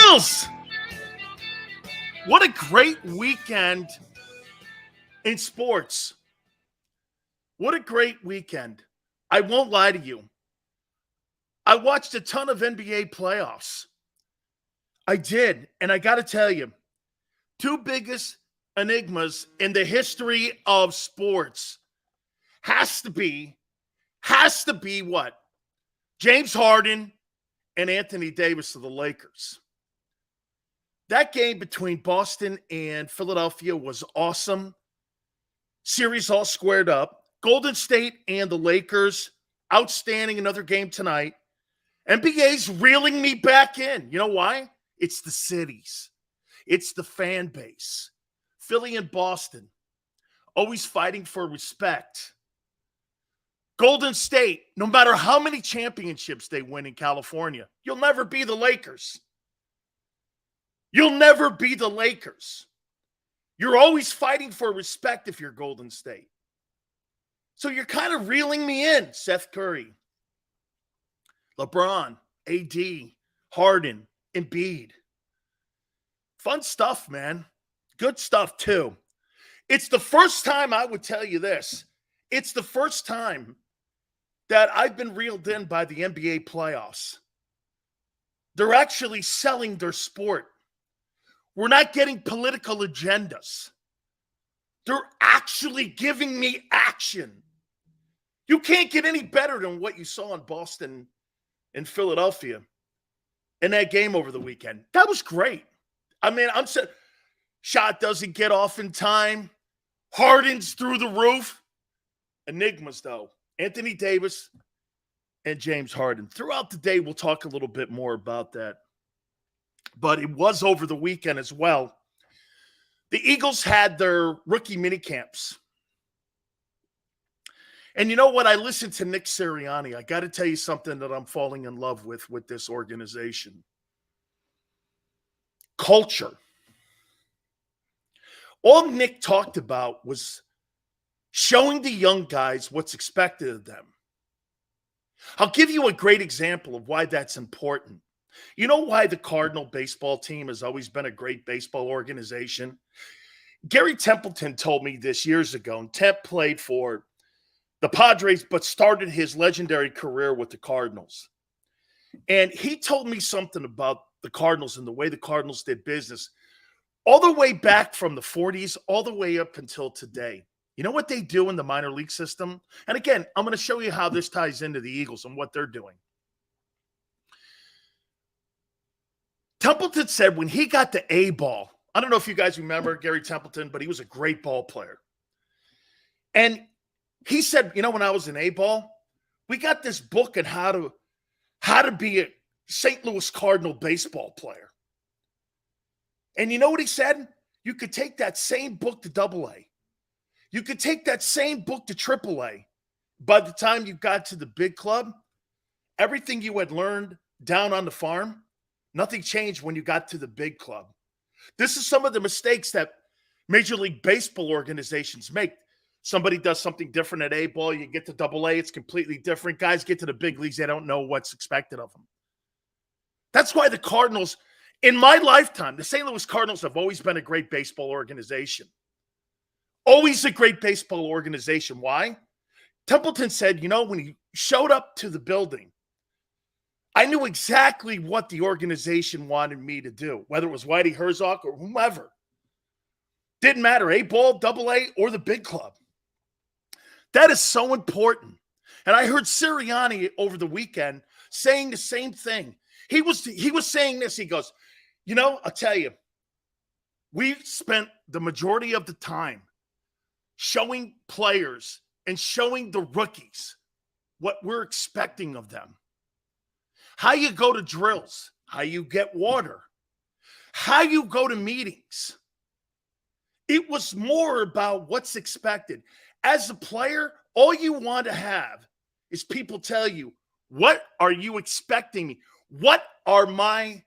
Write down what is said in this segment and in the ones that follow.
Eagles! What a great weekend in sports. What a great weekend. I won't lie to you. I watched a ton of NBA playoffs. I did. And I got to tell you, two biggest enigmas in the history of sports has to be what? James Harden and Anthony Davis of the Lakers. That game between Boston and Philadelphia was awesome. Series all squared up. Golden State and the Lakers, outstanding. Another game tonight. NBA's reeling me back in. You know why? It's the cities. It's the fan base. Philly and Boston, always fighting for respect. Golden State, no matter how many championships they win in California, you'll never be the Lakers. You'll never be the Lakers. You're always fighting for respect if you're Golden State. So you're kind of reeling me in, Seth Curry, LeBron, AD, Harden, Embiid. Fun stuff, man. Good stuff, too. It's the first time, I would tell you this, it's the first time that I've been reeled in by the NBA playoffs. They're actually selling their sport. We're not getting political agendas. They're actually giving me action. You can't get any better than what you saw in Boston and Philadelphia in that game over the weekend. That was great. I mean, I'm saying shot doesn't get off in time. Harden's through the roof. Enigmas, though. Anthony Davis and James Harden. Throughout the day, we'll talk a little bit more about that. But it was over the weekend as well. The Eagles had their rookie mini camps. And you know what? I listened to Nick Sirianni. I got to tell you something that I'm falling in love with this organization. Culture. All Nick talked about was showing the young guys what's expected of them. I'll give you a great example of why that's important. You know why the Cardinal baseball team has always been a great baseball organization? Gary Templeton told me this years ago, and Temp played for the Padres, but started his legendary career with the Cardinals. And he told me something about the Cardinals and the way the Cardinals did business all the way back from the 40s, all the way up until today. You know what they do in the minor league system? And again, I'm going to show you how this ties into the Eagles and what they're doing. Templeton said when he got the A ball, I don't know if you guys remember Gary Templeton, but he was a great ball player. And he said, you know, when I was an A ball, we got this book on how to be a St. Louis Cardinal baseball player. And you know what he said? You could take that same book to AA. You could take that same book to AAA. By the time you got to the big club, everything you had learned down on the farm, nothing changed when you got to the big club. This is some of the mistakes that Major League Baseball organizations make. Somebody does something different at A-ball, you get to AA, it's completely different. Guys get to the big leagues, they don't know what's expected of them. That's why the Cardinals, in my lifetime, the St. Louis Cardinals have always been a great baseball organization. Always a great baseball organization. Why? Templeton said, you know, when he showed up to the building, I knew exactly what the organization wanted me to do, whether it was Whitey Herzog or whomever. Didn't matter, A-ball, AA, or the big club. That is so important. And I heard Sirianni over the weekend saying the same thing. He was saying this. He goes, you know, I'll tell you, we spent the majority of the time showing players and showing the rookies what we're expecting of them. How you go to drills, how you get water, how you go to meetings. It was more about what's expected. As a player, all you want to have is people tell you, what are you expecting me? What are my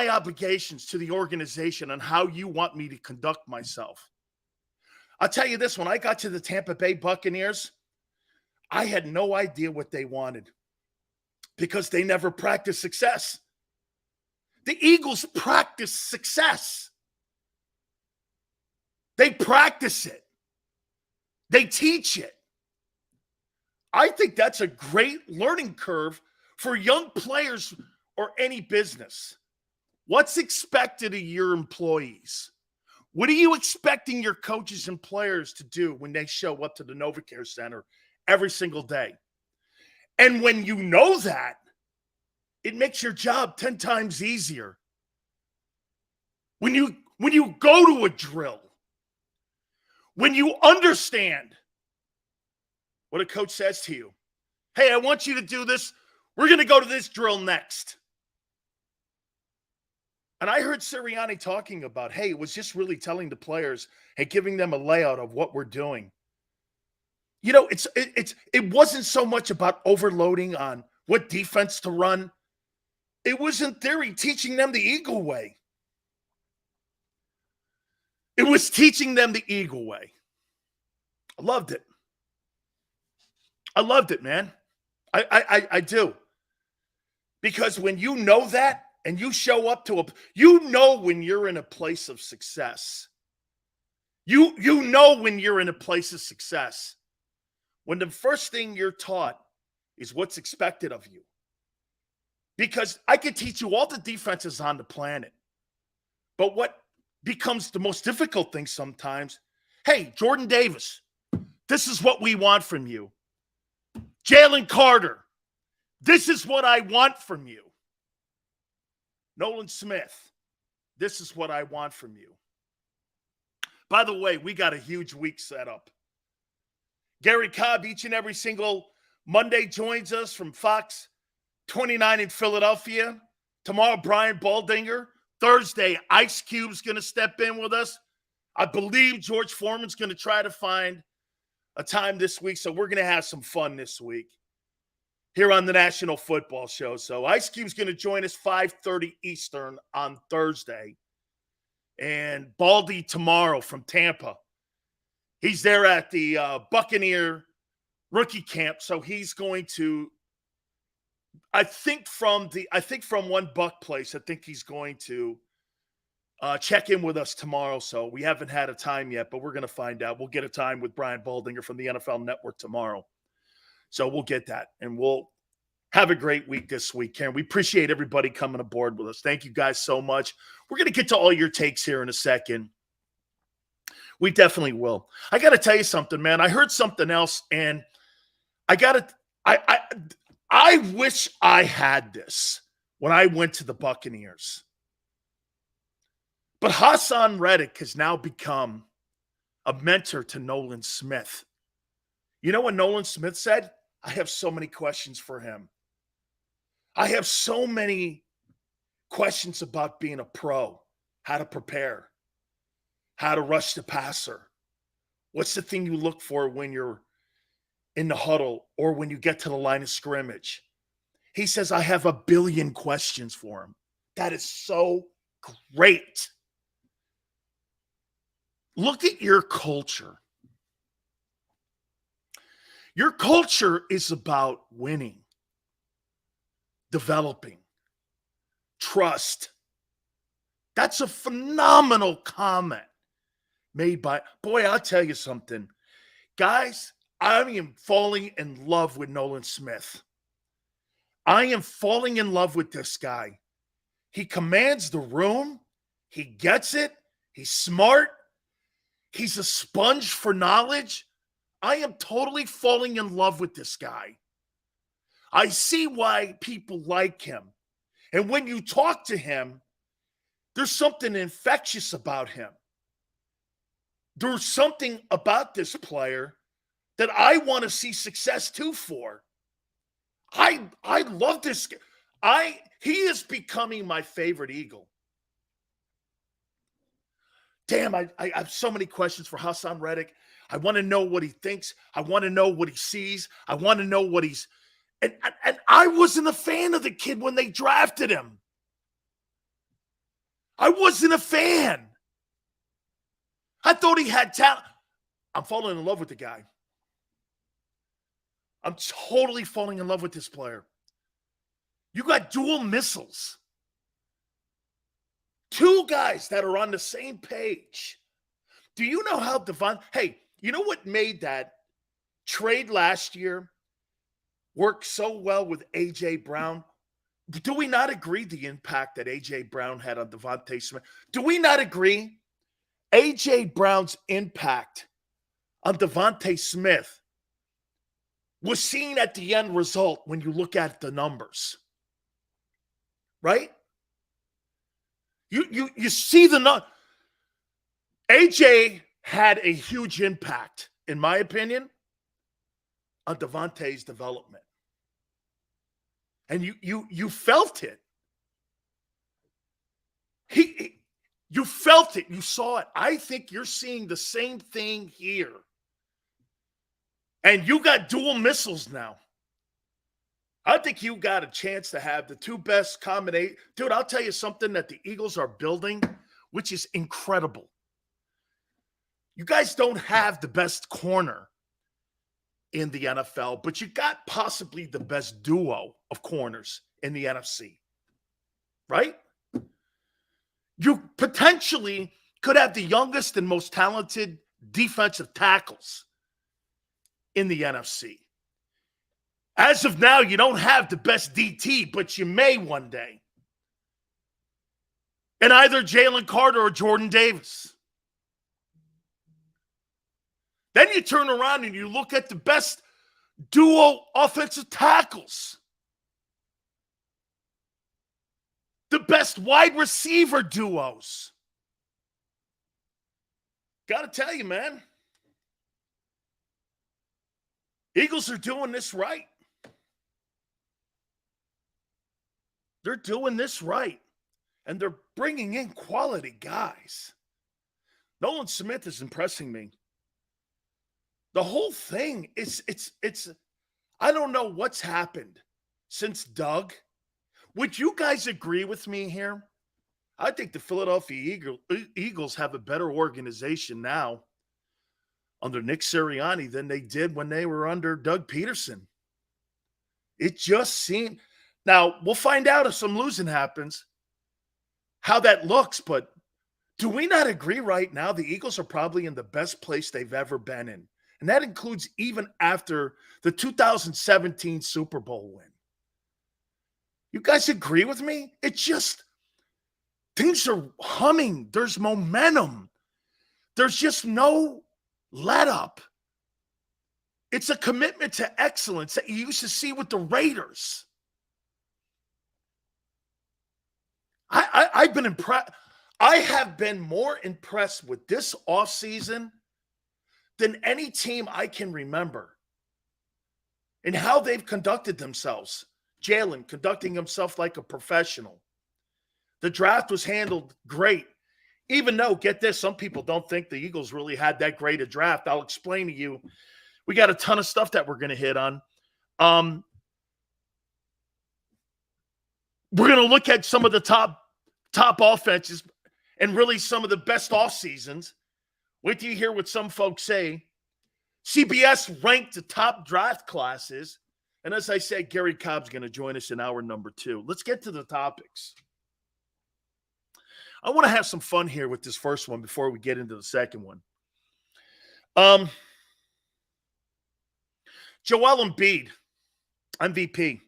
obligations to the organization and how you want me to conduct myself? I'll tell you this, when I got to the Tampa Bay Buccaneers, I had no idea what they wanted because they never practiced success. The Eagles practice success. They practice it. They teach it. I think that's a great learning curve for young players or any business. What's expected of your employees? What are you expecting your coaches and players to do when they show up to the NovaCare Center every single day? And when you know that, it makes your job 10 times easier. When you go to a drill, when you understand what a coach says to you, hey, I want you to do this. We're going to go to this drill next. And I heard Sirianni talking about, hey, it was just really telling the players, hey, giving them a layout of what we're doing. You know, it wasn't so much about overloading on what defense to run. It was, in theory, teaching them the Eagle way. It was teaching them the Eagle way. I loved it. I loved it, man. I do. Because when you know that and you show up to you know when you're in a place of success. You know when you're in a place of success. When the first thing you're taught is what's expected of you. Because I could teach you all the defenses on the planet. But what becomes the most difficult thing sometimes, hey, Jordan Davis, this is what we want from you. Jalen Carter, this is what I want from you. Nolan Smith, this is what I want from you. By the way, we got a huge week set up. Gary Cobb, each and every single Monday, joins us from Fox 29 in Philadelphia. Tomorrow, Brian Baldinger. Thursday, Ice Cube's going to step in with us. I believe George Foreman's going to try to find a time this week, so we're going to have some fun this week here on the National Football Show. So Ice Cube's going to join us 5:30 Eastern on Thursday. And Baldy tomorrow from Tampa. He's there at the Buccaneer rookie camp, so he's going to I think from One Buck Place, I think he's going to check in with us tomorrow. So we haven't had a time yet, but we're going to find out. We'll get a time with Brian Baldinger from the NFL Network tomorrow. So we'll get that, and we'll have a great week this week, Karen. We appreciate everybody coming aboard with us. Thank you guys so much. We're going to get to all your takes here in a second. We definitely will. I got to tell you something, man. I heard something else, and I wish I had this when I went to the Buccaneers. But Hassan Reddick has now become a mentor to Nolan Smith. You know what Nolan Smith said? I have so many questions for him. I have so many questions about being a pro, how to prepare, how to rush the passer. What's the thing you look for when you're in the huddle or when you get to the line of scrimmage? He says, I have a billion questions for him. That is so great. Look at your culture. Your culture is about winning, developing, trust. That's a phenomenal comment made by, boy, I'll tell you something. Guys, I am falling in love with Nolan Smith. I am falling in love with this guy. He commands the room. He gets it. He's smart. He's a sponge for knowledge. I am totally falling in love with this guy. I see why people like him. And when you talk to him, there's something infectious about him. There's something about this player that I want to see success too for. I love this guy. He is becoming my favorite Eagle. Damn, I have so many questions for Hassan Reddick. I want to know what he thinks. I want to know what he sees. I want to know what he's – and I wasn't a fan of the kid when they drafted him. I wasn't a fan. I thought he had talent. I'm falling in love with the guy. I'm totally falling in love with this player. You got dual missiles. Two guys that are on the same page. Do you know how hey, you know what made that trade last year work so well with A.J. Brown? Do we not agree the impact that A.J. Brown had on Devontae Smith? Do we not agree A.J. Brown's impact on Devontae Smith was seen at the end result when you look at the numbers? Right? You see the number. AJ had a huge impact, in my opinion, on Devontae's development. And you felt it. You felt it. You saw it. I think you're seeing the same thing here. And you got dual missiles now. I think you got a chance to have the two best combination. Dude, I'll tell you something that the Eagles are building, which is incredible. You guys don't have the best corner in the NFL, but you got possibly the best duo of corners in the NFC, right? You potentially could have the youngest and most talented defensive tackles in the NFC. As of now, you don't have the best DT, but you may one day. And either Jalen Carter or Jordan Davis. Then you turn around and you look at the best duo offensive tackles. The best wide receiver duos. Got to tell you, man. Eagles are doing this right. They're doing this right. And they're bringing in quality guys. Nolan Smith is impressing me. The whole thing is, it's I don't know what's happened since Doug. Would you guys agree with me here? I think the Philadelphia Eagles have a better organization now under Nick Sirianni than they did when they were under Doug Peterson. It just seemed. Now, we'll find out if some losing happens, how that looks. But do we not agree right now the Eagles are probably in the best place they've ever been in? And that includes even after the 2017 Super Bowl win. You guys agree with me? It's just, things are humming. There's momentum. There's just no let up. It's a commitment to excellence that you used to see with the Raiders. I've been impressed. I have been more impressed with this offseason than any team I can remember and how they've conducted themselves. Jalen conducting himself like a professional. The draft was handled great, even though, get this, some people don't think the Eagles really had that great a draft. I'll explain to you. We got a ton of stuff that we're going to hit on. We're going to look at some of the top offenses and really some of the best off seasons. Wait till you hear what some folks say. CBS ranked the top draft classes. And as I said, Gary Cobb's going to join us in hour number 2. Let's get to the topics. I want to have some fun here with this first one before we get into the second one. Joel Embiid, MVP.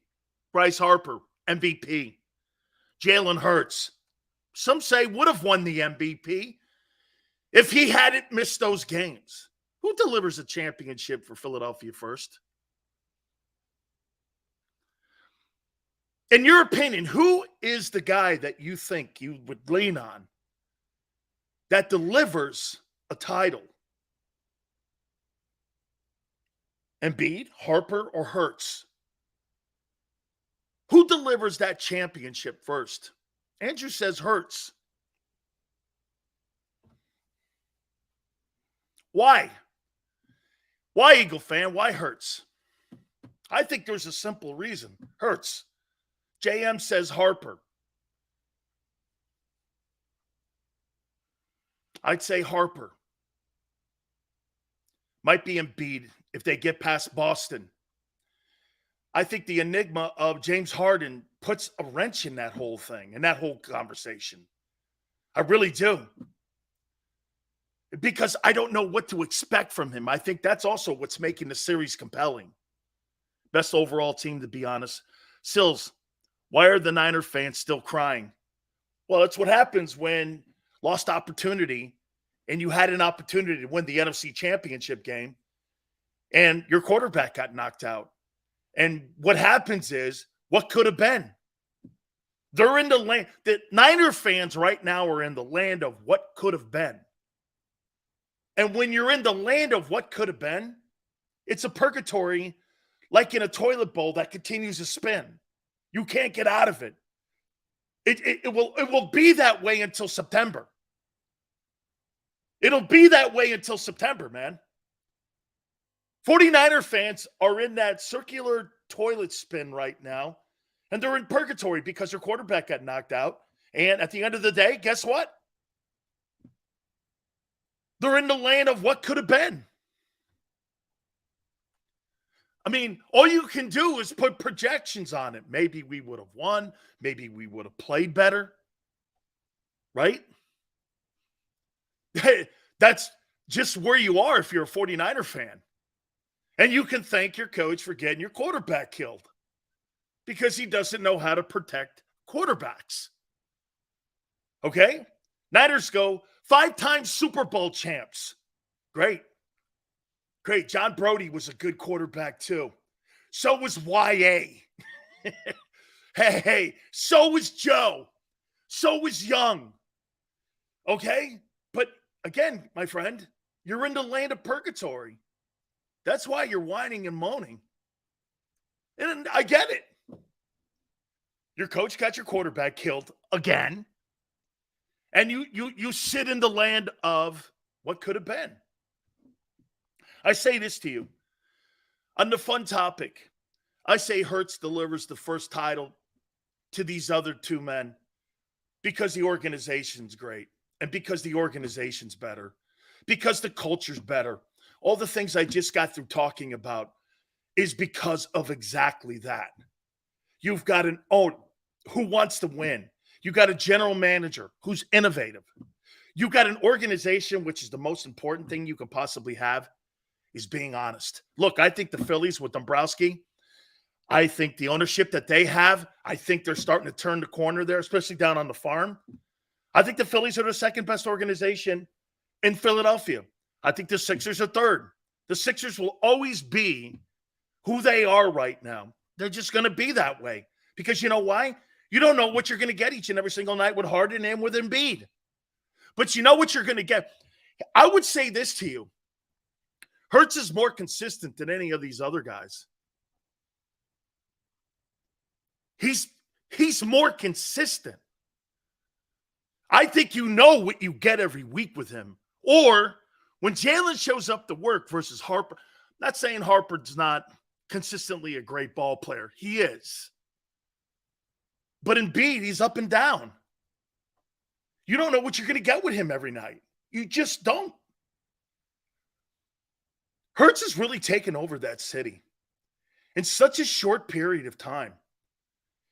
Bryce Harper, MVP. Jalen Hurts, some say would have won the MVP if he hadn't missed those games. Who delivers a championship for Philadelphia first? In your opinion, who is the guy that you think you would lean on that delivers a title? Embiid, Harper, or Hurts? Who delivers that championship first? Andrew says Hurts. Why? Why, Eagle fan? Why Hurts? I think there's a simple reason. Hurts. JM says Harper. I'd say Harper. Might be Embiid if they get past Boston. I think the enigma of James Harden puts a wrench in that whole thing, in that whole conversation. I really do. Because I don't know what to expect from him. I think that's also what's making the series compelling. Best overall team, to be honest. Sills, why are the Niner fans still crying? Well, that's what happens when lost opportunity and you had an opportunity to win the NFC Championship game and your quarterback got knocked out. And what happens is what could have been. They're in the land. The Niner fans right now are in the land of what could have been. And when you're in the land of what could have been, it's a purgatory like in a toilet bowl that continues to spin. You can't get out of it. It will be that way until September. It'll be that way until September, man. 49er fans are in that circular toilet spin right now, and they're in purgatory because their quarterback got knocked out. And at the end of the day, guess what? They're in the land of what could have been. I mean, all you can do is put projections on it. Maybe we would have won. Maybe we would have played better. Right? That's just where you are if you're a 49er fan. And you can thank your coach for getting your quarterback killed because he doesn't know how to protect quarterbacks. Okay? Niners go 5-time Super Bowl champs. Great. Great. John Brody was a good quarterback too. So was YA. Hey, so was Joe. So was Young. Okay? But again, my friend, you're in the land of purgatory. That's why you're whining and moaning. And I get it. Your coach got your quarterback killed again. And you sit in the land of what could have been. I say this to you. On the fun topic, I say Hurts delivers the first title to these other two men because the organization's great and because the organization's better, because the culture's better. All the things I just got through talking about is because of exactly that. You've got an owner who wants to win. You got a general manager who's innovative. You got an organization, which is the most important thing you can possibly have, is being honest. Look, I think the Phillies with Dombrowski, I think the ownership that they have, I think they're starting to turn the corner there, especially down on the farm. I think the Phillies are the second best organization in Philadelphia. I think the Sixers are third. The Sixers will always be who they are right now. They're just going to be that way. Because you know why? You don't know what you're going to get each and every single night with Harden and with Embiid. But you know what you're going to get. I would say this to you. Hurts is more consistent than any of these other guys. He's more consistent. I think you know what you get every week with him. Or when Jalen shows up to work versus Harper, I'm not saying Harper's not consistently a great ball player. He is. But Embiid, he's up and down. You don't know what you're going to get with him every night. You just don't. Hurts has really taken over that city in such a short period of time.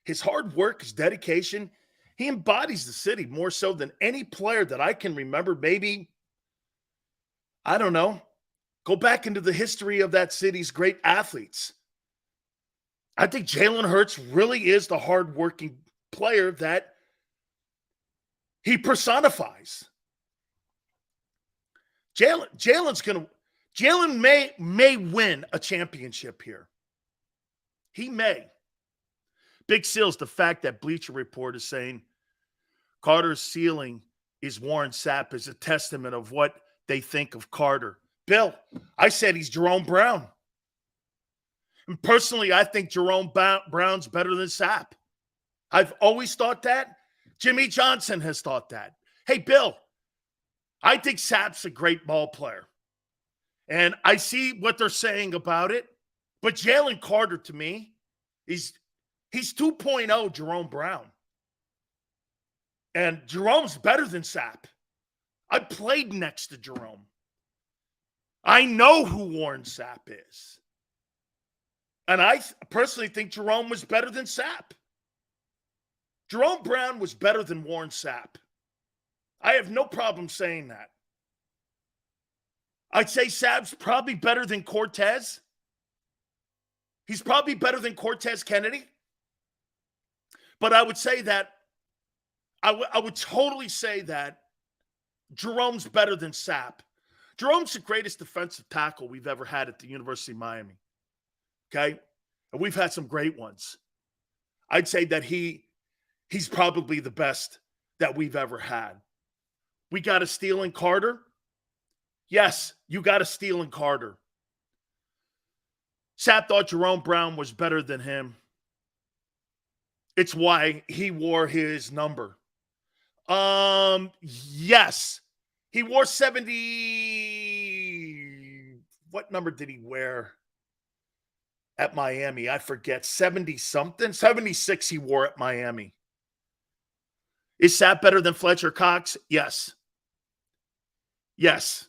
His hard work, his dedication, he embodies the city more so than any player that I can remember. Maybe, I don't know, go back into the history of that city's great athletes. I think Jalen Hurts really is the hardworking player that he personifies. Jalen may win a championship here. He may. Big Seals, the fact that Bleacher Report is saying Carter's ceiling is Warren Sapp is a testament of what they think of Carter. Bill, I said he's Jerome Brown. And personally, I think Jerome Brown's better than Sapp. I've always thought that. Jimmy Johnson has thought that. Hey, Bill, I think Sapp's a great ball player. And I see what they're saying about it. But Jalen Carter, to me, he's 2.0 Jerome Brown. And Jerome's better than Sapp. I played next to Jerome. I know who Warren Sapp is. And I personally think Jerome was better than Sapp. Jerome Brown was better than Warren Sapp. I have no problem saying that. I'd say Sab's probably better than Cortez. He's probably better than Cortez Kennedy. But I would say that, I would totally say that Jerome's better than Sap. Jerome's the greatest defensive tackle we've ever had at the University of Miami. Okay? And we've had some great ones. I'd say that he's probably the best that we've ever had. We got a steal in Carter. Yes, you got a steal in Carter. Sap thought Jerome Brown was better than him. It's why he wore his number. Yes. He wore 70. What number did he wear at Miami? I forget. 70-something? 76 he wore at Miami. Is Sap better than Fletcher Cox? Yes. Yes.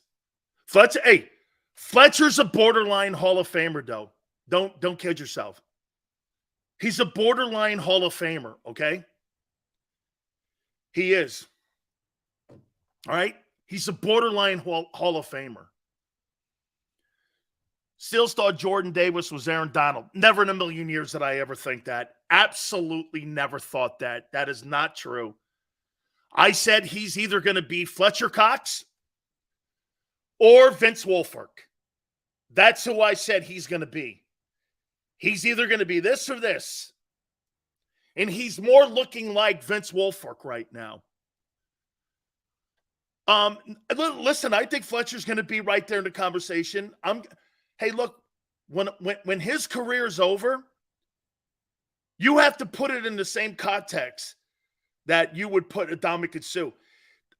Fletcher's a borderline Hall of Famer, though. Don't kid yourself. He's a borderline Hall of Famer, okay? He is. All right? He's a borderline Hall of Famer. Still thought Jordan Davis was Aaron Donald. Never in a million years did I ever think that. Absolutely never thought that. That is not true. I said he's either going to be Fletcher Cox or Vince Wilfork. That's who I said he's going to be. He's either going to be this or this. And he's more looking like Vince Wilfork right now. Listen, I think Fletcher's going to be right there in the conversation. Hey, look, when his career is over, you have to put it in the same context that you would put Ndamukong Suh.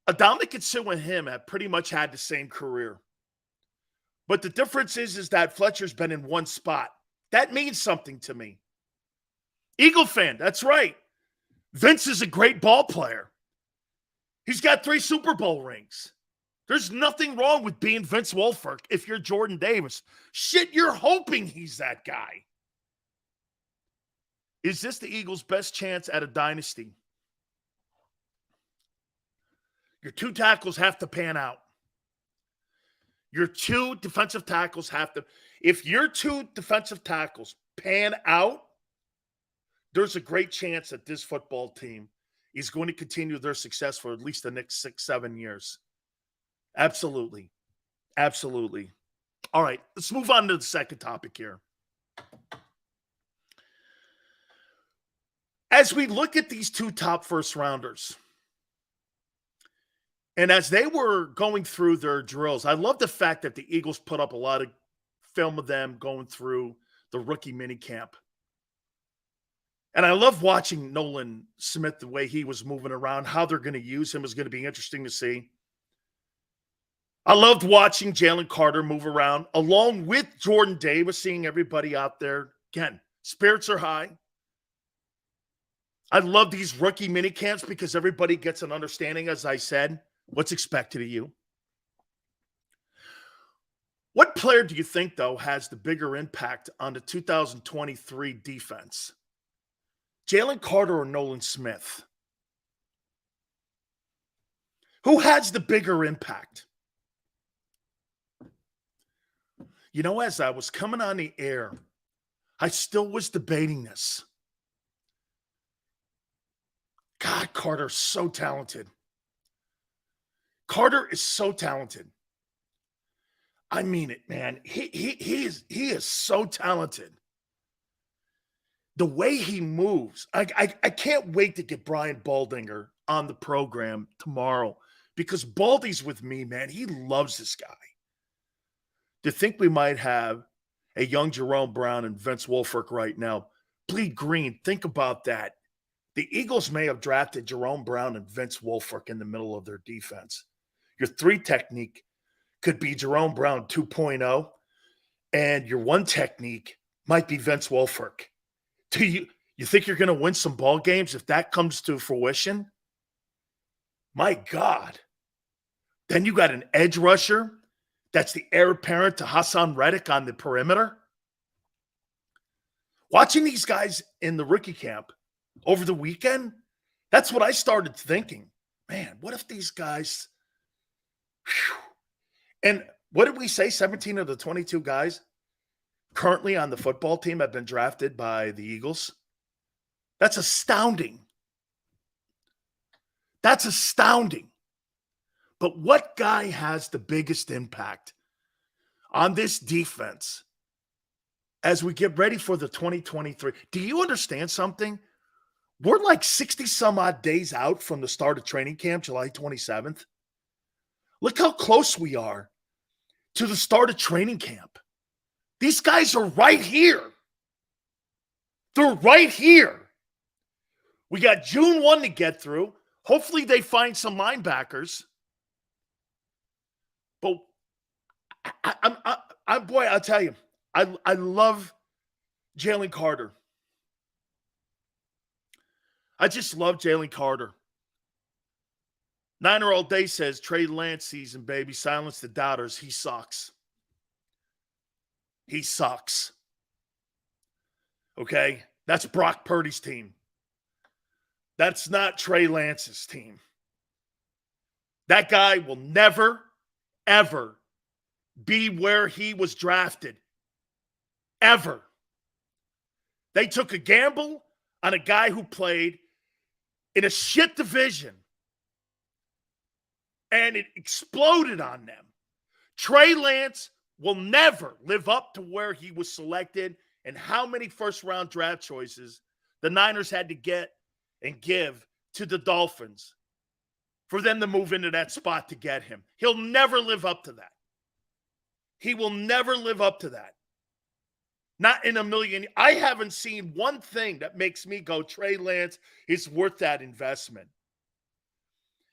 Ndamukong Suh and him have pretty much had the same career. But the difference is that Fletcher's been in one spot. That means something to me. Eagle fan, that's right. Vince is a great ball player. He's got 3 Super Bowl rings. There's nothing wrong with being Vince Wilfork if you're Jordan Davis. Shit, you're hoping he's that guy. Is this the Eagles' best chance at a dynasty? Your 2 tackles have to pan out. Your 2 defensive tackles have to. If your 2 defensive tackles pan out, there's a great chance that this football team is going to continue their success for at least the next 6-7 years. Absolutely. Absolutely. All right, let's move on to the second topic here. As we look at these 2 top first rounders, and as they were going through their drills, I love the fact that the Eagles put up a lot of film of them going through the rookie minicamp. And I love watching Nolan Smith, the way he was moving around, how they're going to use him is going to be interesting to see. I loved watching Jalen Carter move around, along with Jordan Davis, seeing everybody out there. Again, spirits are high. I love these rookie minicamps because everybody gets an understanding, as I said, what's expected of you. What player do you think, though, has the bigger impact on the 2023 defense? Jalen Carter or Nolan Smith? Who has the bigger impact? You know, as I was coming on the air, I still was debating this. God, Carter's so talented. Carter is so talented. I mean it, man. He is so talented. The way he moves, I can't wait to get Brian Baldinger on the program tomorrow because Baldy's with me, man. He loves this guy. To think we might have a young Jerome Brown and Vince Wilfork right now, bleed green. Think about that. The Eagles may have drafted Jerome Brown and Vince Wilfork in the middle of their defense. Your 3 technique could be Jerome Brown 2.0, and your 1 technique might be Vince Wilfork. Do you think you're going to win some ball games if that comes to fruition? My God. Then you got an edge rusher that's the heir apparent to Hassan Reddick on the perimeter. Watching these guys in the rookie camp over the weekend, that's what I started thinking. man, what if these guys, whew. And what did we say? 17 of the 22 guys currently on the football team have been drafted by the Eagles. That's astounding. That's astounding. But what guy has the biggest impact on this defense as we get ready for the 2023? Do you understand something? We're like 60 some odd days out from the start of training camp, July 27th. Look how close we are to the start of training camp. These guys are right here. They're right here. We got June 1 to get through. Hopefully they find some linebackers. But boy, I'll tell you, I love Jalen Carter. I just love Jalen Carter. Niner all day says Trey Lance season, baby. Silence the doubters. He sucks. He sucks. Okay? That's Brock Purdy's team. That's not Trey Lance's team. That guy will never, ever be where he was drafted. Ever. They took a gamble on a guy who played in a shit division. And it exploded on them. Trey Lance will never live up to where he was selected and how many first-round draft choices the Niners had to get and give to the Dolphins for them to move into that spot to get him. He'll never live up to that. He will never live up to that. Not in a million. I haven't seen one thing that makes me go, Trey Lance is worth that investment.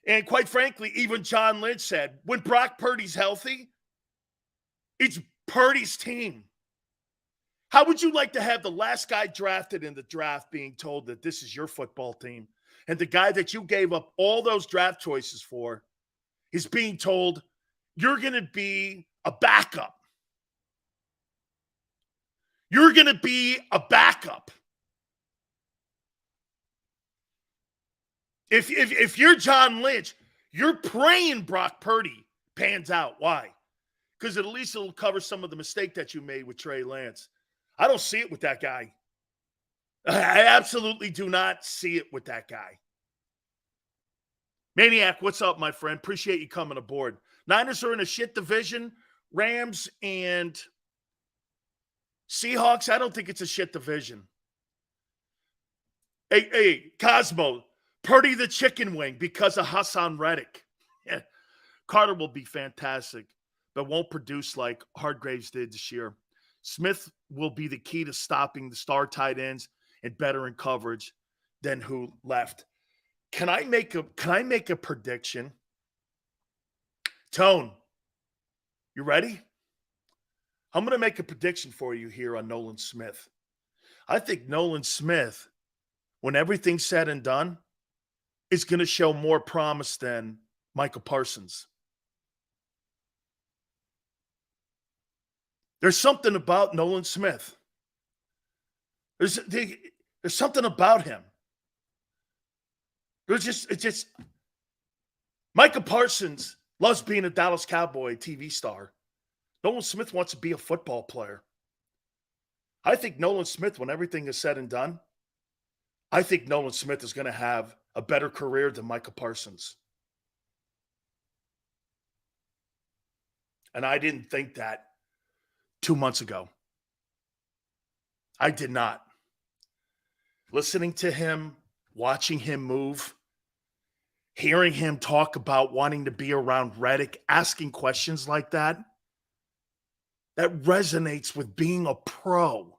And quite frankly, even John Lynch said, when Brock Purdy's healthy, it's Purdy's team. How would you like to have the last guy drafted in the draft being told that this is your football team, and the guy that you gave up all those draft choices for is being told you're going to be a backup? You're going to be a backup. If you're John Lynch, you're praying Brock Purdy pans out. Why? Because at least it'll cover some of the mistake that you made with Trey Lance. I don't see it with that guy. I absolutely do not see it with that guy. Maniac, what's up, my friend? Appreciate you coming aboard. Niners are in a shit division. Rams and Seahawks, I don't think it's a shit division. Hey, Cosmo, Purdy the chicken wing because of Hassan Reddick. Yeah. Carter will be fantastic, but won't produce like Hargraves did this year. Smith will be the key to stopping the star tight ends and better in coverage than who left. Can I make a prediction? Tone, you ready? I'm going to make a prediction for you here on Nolan Smith. I think Nolan Smith, when everything's said and done, is going to show more promise than Michael Parsons. There's something about Nolan Smith. There's something about him. It's just Micah Parsons loves being a Dallas Cowboy TV star. Nolan Smith wants to be a football player. I think Nolan Smith, when everything is said and done, I think Nolan Smith is going to have a better career than Micah Parsons. And I didn't think that 2 months ago. I did not. Listening to him, watching him move, hearing him talk about wanting to be around Reddick, asking questions like that resonates with being a pro.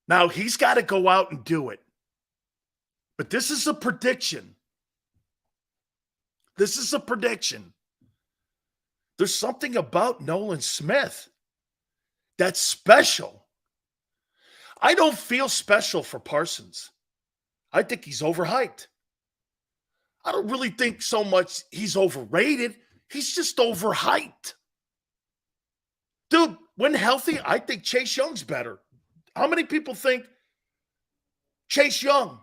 Now, he's got to go out and do it. But this is a prediction. This is a prediction. There's something about Nolan Smith that's special. I don't feel special for Parsons. I think he's overhyped. I don't really think so much he's overrated. He's just overhyped. Dude, when healthy, I think Chase Young's better. How many people think Chase Young?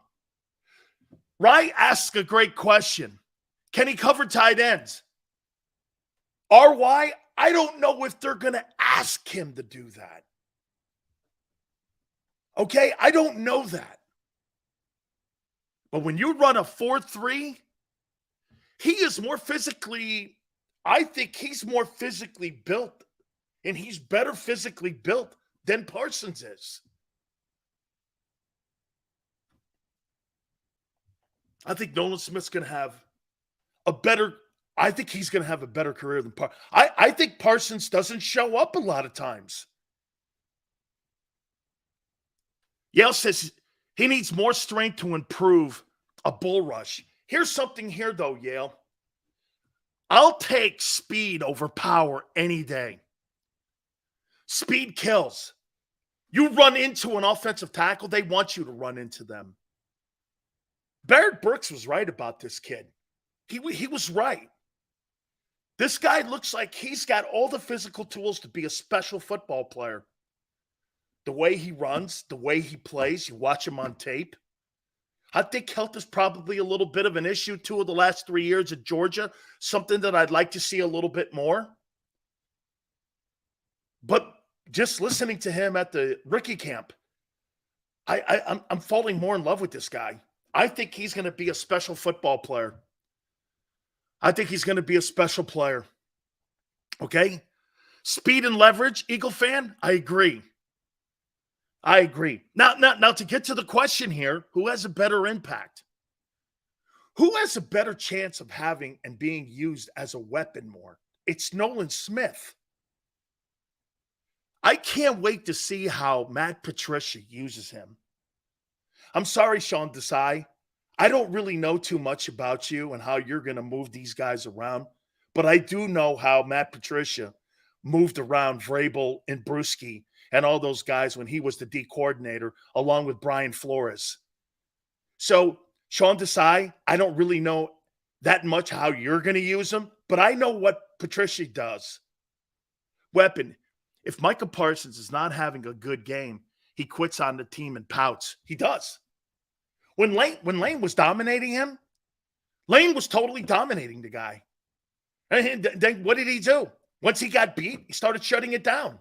Rye asks a great question. Can he cover tight ends? RY, I don't know if they're going to ask him to do that. Okay? I don't know that. But when you run a 4-3, he is more physically, I think he's more physically built, and he's better physically built than Parsons is. I think Nolan Smith's going to have I think he's going to have a better career than Parsons. I think Parsons doesn't show up a lot of times. Yale says he needs more strength to improve a bull rush. Here's something here, though, Yale. I'll take speed over power any day. Speed kills. You run into an offensive tackle, they want you to run into them. Barrett Brooks was right about this kid. He was right. This guy looks like he's got all the physical tools to be a special football player. The way he runs, the way he plays, you watch him on tape. I think health is probably a little bit of an issue, too, of the last 3 years at Georgia, something that I'd like to see a little bit more. But just listening to him at the rookie camp, I'm falling more in love with this guy. I think he's going to be a special football player. I think he's going to be a special player. Okay? Speed and leverage, Eagle fan, I agree. Now, to get to the question here, who has a better impact? Who has a better chance of having and being used as a weapon more? It's Nolan Smith. I can't wait to see how Matt Patricia uses him. I'm sorry, Sean Desai. I don't really know too much about you and how you're going to move these guys around, but I do know how Matt Patricia moved around Vrabel and Bruschi and all those guys when he was the D coordinator, along with Brian Flores. So, Sean Desai, I don't really know that much how you're going to use him, but I know what Patricia does. Weapon. If Micah Parsons is not having a good game, he quits on the team and pouts. He does. When Lane was dominating him, Lane was totally dominating the guy. And then what did he do? Once he got beat, he started shutting it down.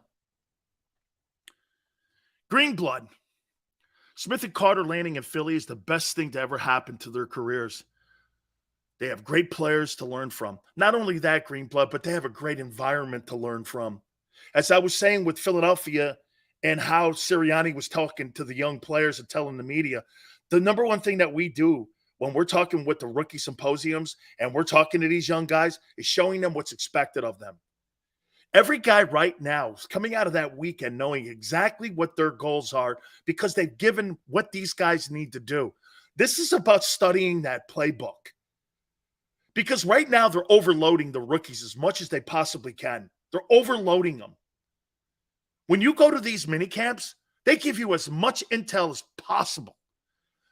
Greenblood. Smith and Carter landing in Philly is the best thing to ever happen to their careers. They have great players to learn from. Not only that, Greenblood, but they have a great environment to learn from. As I was saying with Philadelphia and how Sirianni was talking to the young players and telling the media, the number one thing that we do when we're talking with the rookie symposiums and we're talking to these young guys is showing them what's expected of them. Every guy right now is coming out of that weekend knowing exactly what their goals are because they've given what these guys need to do. This is about studying that playbook. Because right now they're overloading the rookies as much as they possibly can. They're overloading them. When you go to these mini camps, they give you as much intel as possible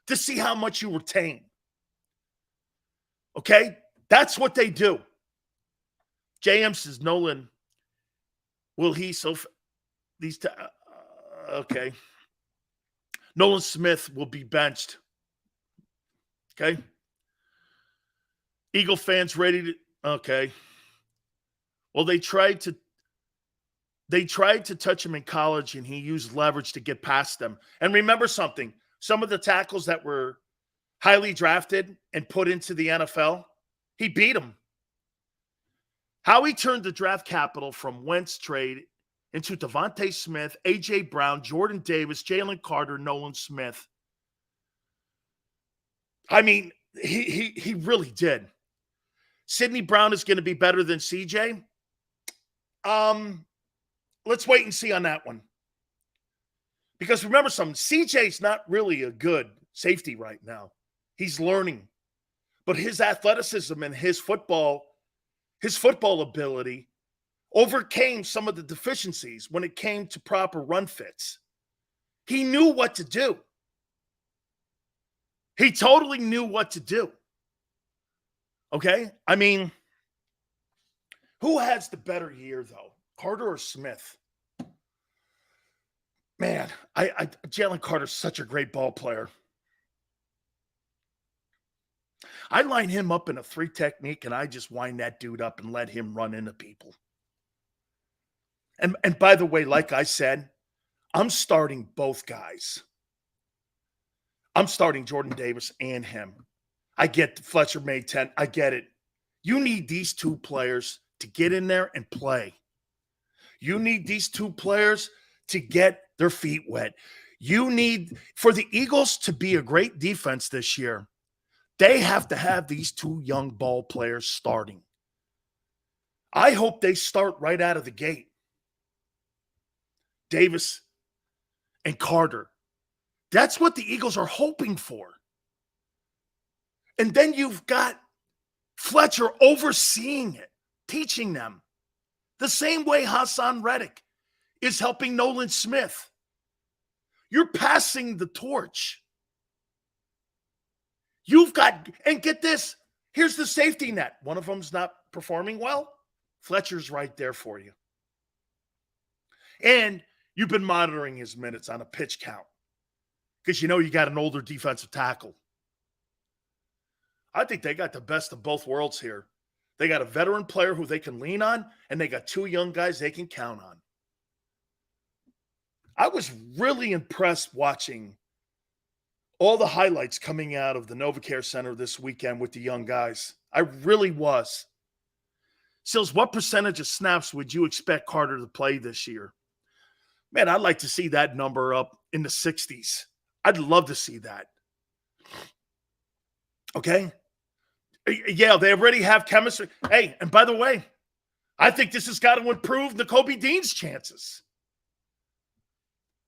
to see how much you retain. Okay? That's what they do. JM says, Nolan, will he okay. Nolan Smith will be benched. Okay? Eagle fans ready to, okay. Well, they tried to touch him in college, and he used leverage to get past them. And remember something, some of the tackles that were highly drafted and put into the NFL, he beat them. How he turned the draft capital from Wentz trade into Devontae Smith, A.J. Brown, Jordan Davis, Jalen Carter, Nolan Smith. I mean, he really did. Sidney Brown is going to be better than CJ. Let's wait and see on that one. Because remember something, CJ's not really a good safety right now. He's learning. But his athleticism and his football ability overcame some of the deficiencies when it came to proper run fits. He knew what to do. He totally knew what to do. Okay? I mean, who has the better year, though? Carter or Smith? Man, Jalen Carter's such a great ball player. I line him up in a 3 technique, and I just wind that dude up and let him run into people. And by the way, like I said, I'm starting both guys. I'm starting Jordan Davis and him. I get Fletcher made 10. I get it. You need these two players to get in there and play. You need these two players to get their feet wet. You need, for the Eagles to be a great defense this year, they have to have these two young ball players starting. I hope they start right out of the gate. Davis and Carter. That's what the Eagles are hoping for. And then you've got Fletcher overseeing it, teaching them. The same way Hassan Reddick is helping Nolan Smith. You're passing the torch. You've got, and get this, here's the safety net. One of them's not performing well. Fletcher's right there for you. And you've been monitoring his minutes on a pitch count because you know you got an older defensive tackle. I think they got the best of both worlds here. They got a veteran player who they can lean on, and they got two young guys they can count on. I was really impressed watching all the highlights coming out of the NovaCare Center this weekend with the young guys. I really was. Sills, what percentage of snaps would you expect Carter to play this year? Man, I'd like to see that number up in the 60s. I'd love to see that. Okay? Yeah, they already have chemistry. Hey, and by the way, I think this has got to improve Nakobe Dean's chances.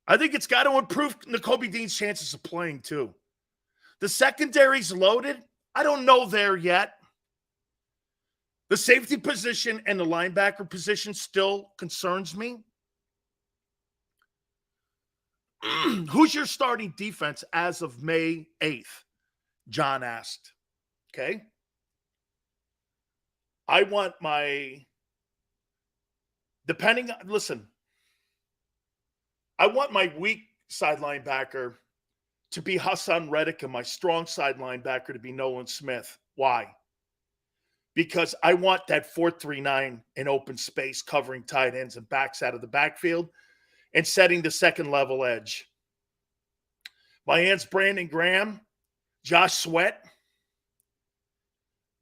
I think it's got to improve Nakobe Dean's chances of playing too. The secondary's loaded. I don't know there yet. The safety position and the linebacker position still concerns me. Who's your starting defense as of May 8th? John asked. Okay. I want my, I want my weak side linebacker to be Hassan Reddick and my strong side linebacker to be Nolan Smith. Why? Because I want that 4-3-9 in open space covering tight ends and backs out of the backfield and setting the second level edge. My ends, Brandon Graham, Josh Sweat.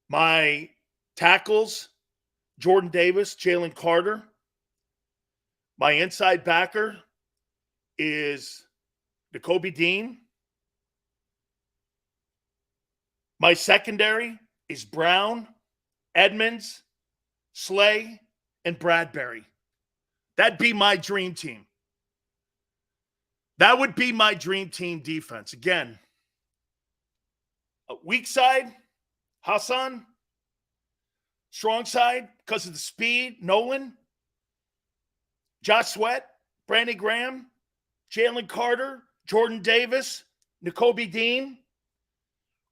My tackles, Jordan Davis, Jalen Carter. My inside backer is Nakobe Dean. My secondary is Brown, Edmonds, Slay, and Bradbury. That'd be my dream team. That would be my dream team defense. Again, weak side, Hassan. Strong side, because of the speed, Nolan. Josh Sweat, Brandon Graham, Jalen Carter, Jordan Davis, Nakobe Dean.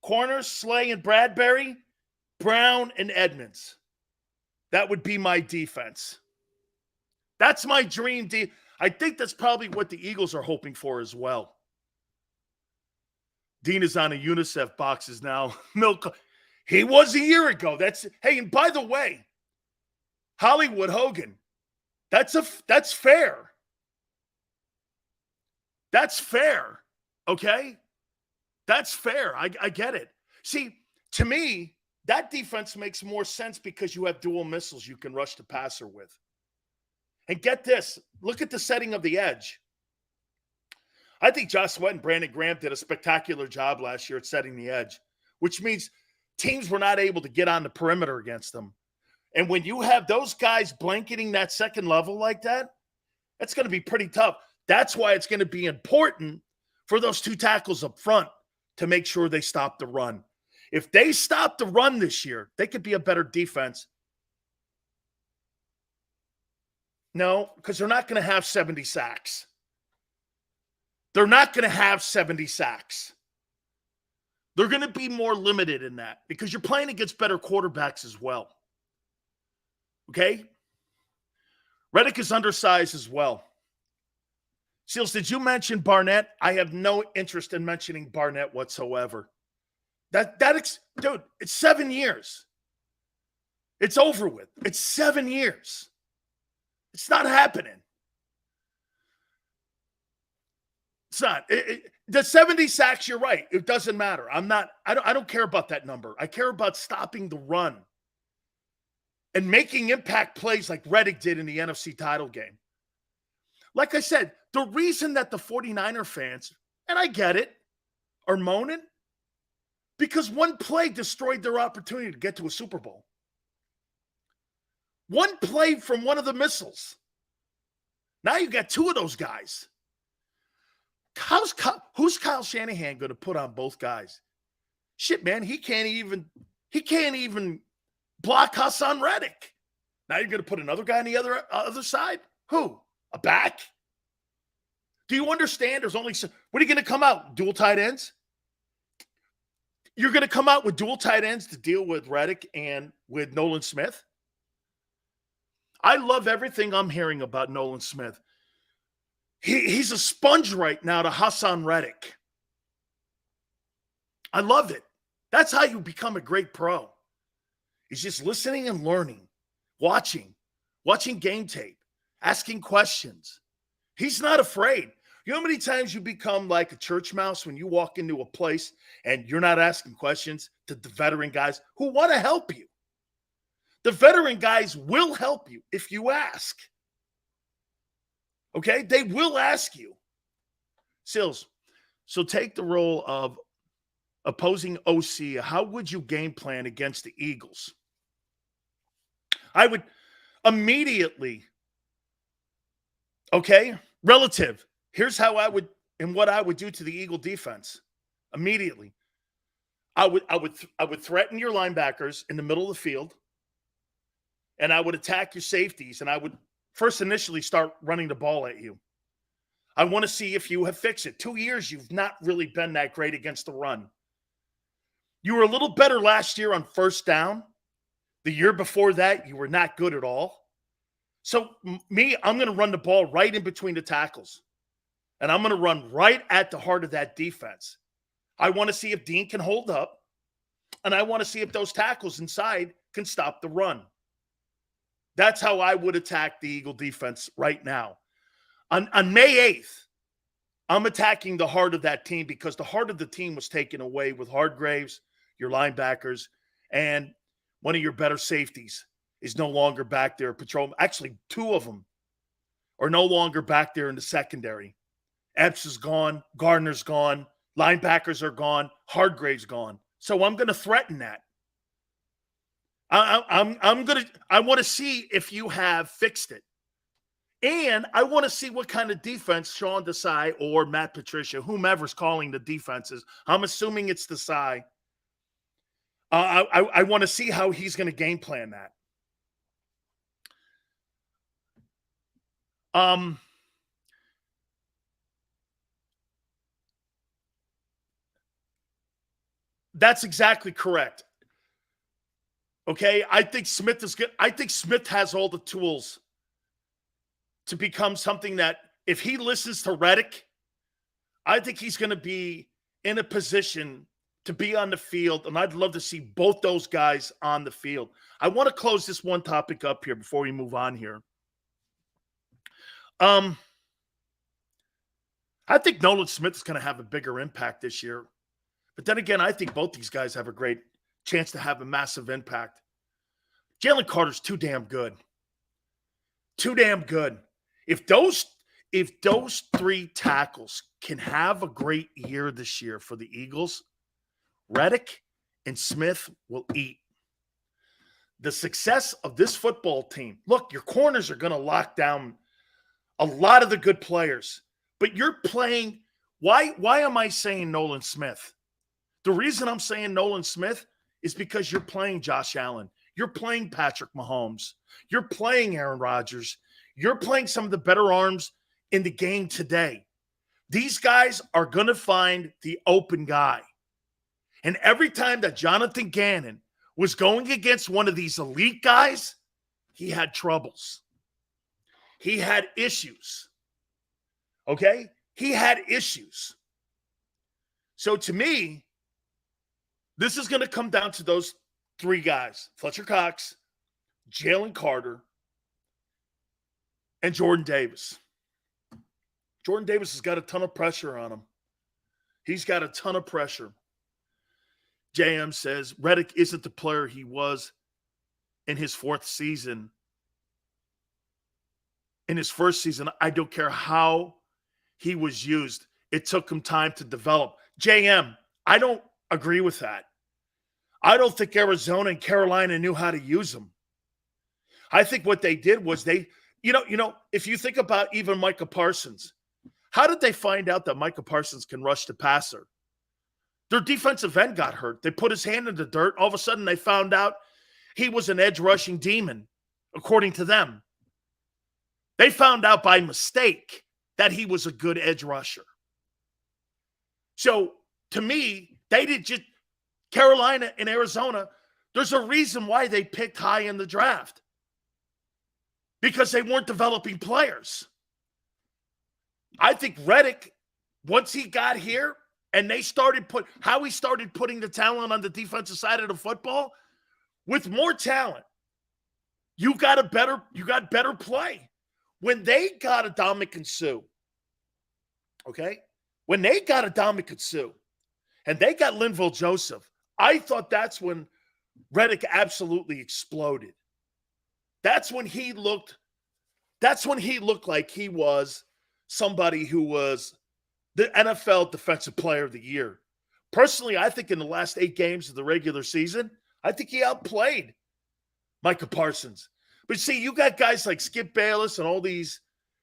Corners, Slay and Bradbury, Brown and Edmonds. That would be my defense. That's my dream. I think that's probably what the Eagles are hoping for as well. Dean is on a UNICEF boxes now. Milk. He was a year ago. Hey, and by the way, Hollywood Hogan, that's fair. That's fair. Okay? That's fair. I get it. See, to me, that defense makes more sense because you have dual missiles you can rush the passer with. And get this. Look at the setting of the edge. I think Josh Sweat and Brandon Graham did a spectacular job last year at setting the edge, which means teams were not able to get on the perimeter against them. And when you have those guys blanketing that second level like that, it's going to be pretty tough. That's why it's going to be important for those two tackles up front to make sure they stop the run. If they stop the run this year, they could be a better defense. No, because they're not going to have 70 sacks. They're not going to have 70 sacks. They're going to be more limited in that because you're playing against better quarterbacks as well. Okay? Reddick is undersized as well. Seals, did you mention Barnett? I have no interest in mentioning Barnett whatsoever. Dude, it's 7 years. It's over with. It's 7 years. It's not happening. It's not. The 70 sacks, you're right. It doesn't matter. I don't care about that number. I care about stopping the run and making impact plays like Reddick did in the NFC title game. Like I said, the reason that the 49er fans, and I get it, are moaning, because one play destroyed their opportunity to get to a Super Bowl. One play from one of the missiles. Now you got two of those guys. Who's Kyle Shanahan going to put on both guys? Shit, man, he can't even block Hassan Reddick. Now you're going to put another guy on the other side? Who? A back? Do you understand? What are you going to come out? Dual tight ends? You're going to come out with dual tight ends to deal with Reddick and with Nolan Smith? I love everything I'm hearing about Nolan Smith. He's a sponge right now to Hassan Reddick. I love it. That's how you become a great pro. It's just listening and learning, watching game tape, asking questions. He's not afraid. You know how many times you become like a church mouse when you walk into a place and you're not asking questions to the veteran guys who want to help you? The veteran guys will help you if you ask. Okay? They will ask you. Sills, so take the role of opposing OC. How would you game plan against the Eagles? I would immediately, okay, relative. Here's how I would, and what I would do to the Eagle defense. Immediately. I would threaten your linebackers in the middle of the field, and I would attack your safeties, and I would first initially start running the ball at you. I want to see if you have fixed it. 2 years, you've not really been that great against the run. You were a little better last year on first down. The year before that, you were not good at all. So I'm going to run the ball right in between the tackles. And I'm going to run right at the heart of that defense. I want to see if Dean can hold up. And I want to see if those tackles inside can stop the run. That's how I would attack the Eagle defense right now. On May 8th, I'm attacking the heart of that team because the heart of the team was taken away with Hargraves, your linebackers, and one of your better safeties is no longer back there. Actually, two of them are no longer back there in the secondary. Epps is gone. Gardner's gone. Linebackers are gone. Hargraves gone. So I'm going to threaten that. I want to see if you have fixed it. And I want to see what kind of defense Sean Desai or Matt Patricia, whomever's calling the defenses. I'm assuming it's Desai. I want to see how he's going to game plan that. That's exactly correct. Okay, I think Smith is good. I think Smith has all the tools to become something that if he listens to Reddick, I think he's going to be in a position to be on the field, and I'd love to see both those guys on the field. I want to close this one topic up here before we move on here. I think Nolan Smith is going to have a bigger impact this year. But then again, I think both these guys have a great chance to have a massive impact. Jalen Carter's too damn good. Too damn good. If those three tackles can have a great year this year for the Eagles, Reddick and Smith will eat. The success of this football team, look, your corners are going to lock down a lot of the good players, but you're playing. Why am I saying Nolan Smith? The reason I'm saying Nolan Smith is because you're playing Josh Allen. You're playing Patrick Mahomes. You're playing Aaron Rodgers. You're playing some of the better arms in the game today. These guys are going to find the open guy. And every time that Jonathan Gannon was going against one of these elite guys, he had troubles. He had issues. Okay? He had issues. So to me, This is going to come down to those three guys, Fletcher Cox, Jalen Carter, and Jordan Davis. Jordan Davis has got a ton of pressure on him. He's got a ton of pressure. JM says Reddick isn't the player he was in his fourth season. In his first season, I don't care how he was used. It took him time to develop. JM, I don't agree with that. I don't think Arizona and Carolina knew how to use him. I think what they did was if you think about even Micah Parsons, how did they find out that Micah Parsons can rush the passer? Their defensive end got hurt. They put his hand in the dirt. All of a sudden, they found out he was an edge rushing demon, according to them. They found out by mistake that he was a good edge rusher. So, to me, they did just Carolina and Arizona, there's a reason why they picked high in the draft. Because they weren't developing players. I think Reddick, once he got here and they started how he started putting the talent on the defensive side of the football, with more talent, you got better play. When they got Ndamukong Suh, okay? When they got Ndamukong Suh and they got Linval Joseph, I thought that's when Reddick absolutely exploded. That's when he looked like he was somebody who was the NFL Defensive Player of the Year. Personally, I think in the last 8 games of the regular season, I think he outplayed Micah Parsons. But see, you got guys like Skip Bayless and all these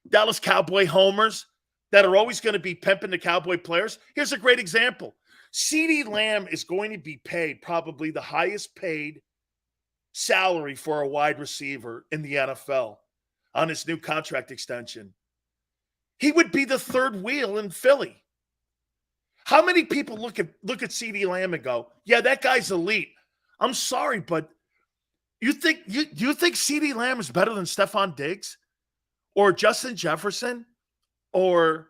Dallas Cowboy homers that are always going to be pimping the Cowboy players. Here's a great example. CeeDee Lamb is going to be paid probably the highest paid salary for a wide receiver in the NFL on his new contract extension. He would be the third wheel in Philly. How many people look at CeeDee Lamb and go, yeah, that guy's elite? I'm sorry, but you think CeeDee Lamb is better than Stephon Diggs or Justin Jefferson or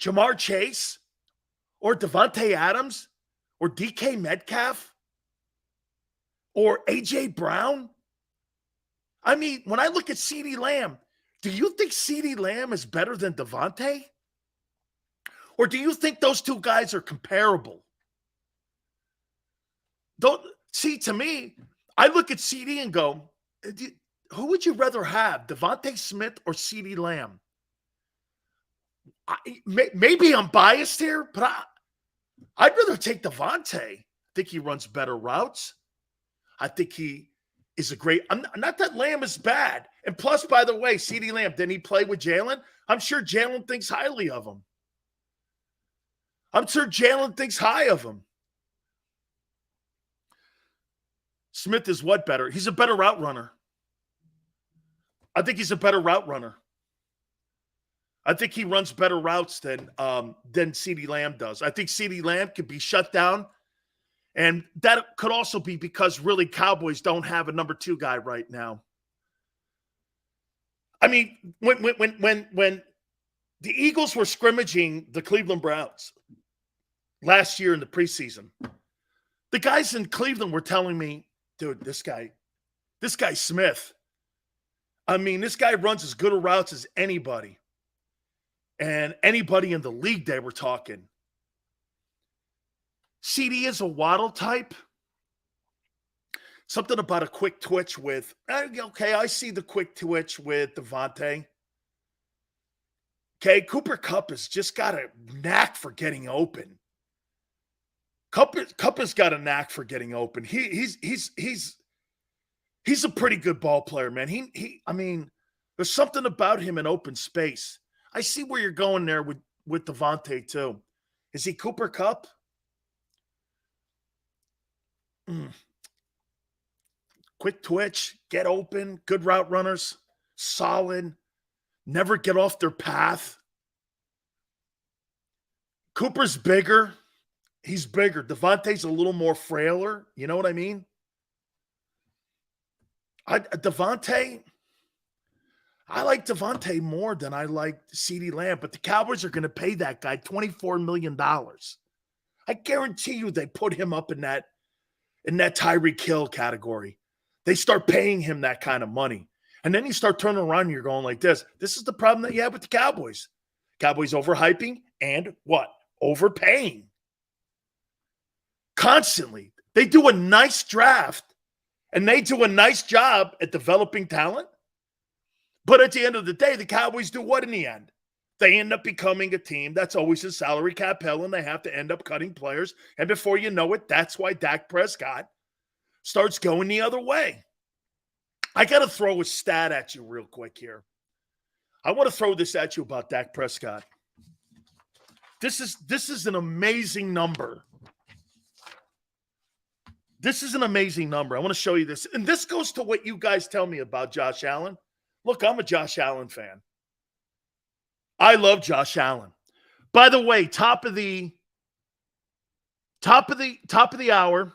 Jamar Chase or Devontae Adams or DK Metcalf or A.J. Brown? I mean, when I look at CeeDee Lamb, do you think CeeDee Lamb is better than Devontae? Or do you think those two guys are comparable? To me, I look at CeeDee and go, who would you rather have, Devontae Smith or CeeDee Lamb? Maybe I'm biased here, but I'd rather take Devontae. I think he runs better routes. I think he is a great – not that Lamb is bad. And plus, by the way, CeeDee Lamb, didn't he play with Jalen? I'm sure Jalen thinks highly of him. Smith is what better? He's a better route runner. I think he's a better route runner. I think he runs better routes than CeeDee Lamb does. I think CeeDee Lamb could be shut down. And that could also be because really Cowboys don't have a number 2 guy right now. I mean, when the Eagles were scrimmaging the Cleveland Browns last year in the preseason, the guys in Cleveland were telling me, dude, this guy Smith, I mean, this guy runs as good a routes as anybody. And anybody in the league, they were talking. CD is a Waddle type. Something about a quick twitch with, okay, I see the quick twitch with Devontae. Okay, Cooper Kupp has just got a knack for getting open. Kupp has got a knack for getting open. He's a pretty good ball player, man. I mean, there's something about him in open space. I see where you're going there with Devontae too. Is he Cooper Kupp? Quick twitch, get open, good route runners, solid, never get off their path. Cooper's bigger. He's bigger. Devontae's a little more frailer. You know what I mean? Devontae, I like Devontae more than I like CeeDee Lamb, but the Cowboys are going to pay that guy $24 million. I guarantee you they put him up in that in that Tyreek Hill category. They start paying him that kind of money. And then you start turning around and you're going like this. This is the problem that you have with the Cowboys. Cowboys overhyping and what? Overpaying. Constantly. They do a nice draft and they do a nice job at developing talent. But at the end of the day, the Cowboys do what in the end? They end up becoming a team that's always a salary cap hell, and they have to end up cutting players. And before you know it, that's why Dak Prescott starts going the other way. I got to throw a stat at you real quick here. I want to throw this at you about Dak Prescott. This is an amazing number. This is an amazing number. I want to show you this. And this goes to what you guys tell me about Josh Allen. Look, I'm a Josh Allen fan. I love Josh Allen. By the way, top of the hour,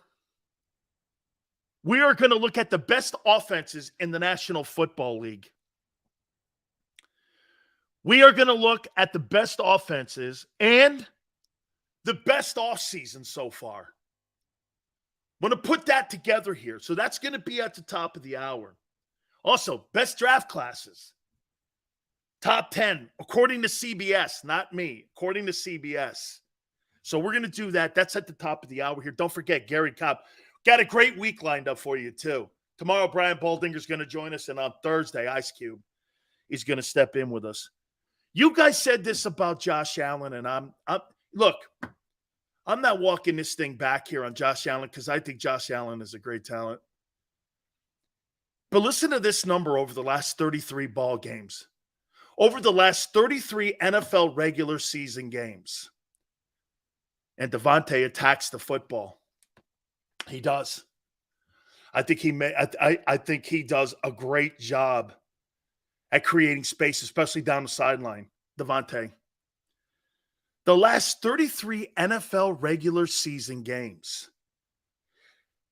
we are going to look at the best offenses in the National Football League. We are going to look at the best offenses and the best offseason so far. I'm going to put that together here. So that's going to be at the top of the hour. Also, best draft classes. Top 10, according to CBS, not me, according to CBS. So we're going to do that. That's at the top of the hour here. Don't forget, Gary Cobb. Got a great week lined up for you, too. Tomorrow, Brian Baldinger's going to join us, and on Thursday, Ice Cube is going to step in with us. You guys said this about Josh Allen, and look, I'm not walking this thing back here on Josh Allen because I think Josh Allen is a great talent. But listen to this number over the last 33 ball games. Over the last 33 NFL regular season games. And Devontae attacks the football. He does. I think he does a great job at creating space, especially down the sideline. Devontae. The last 33 NFL regular season games.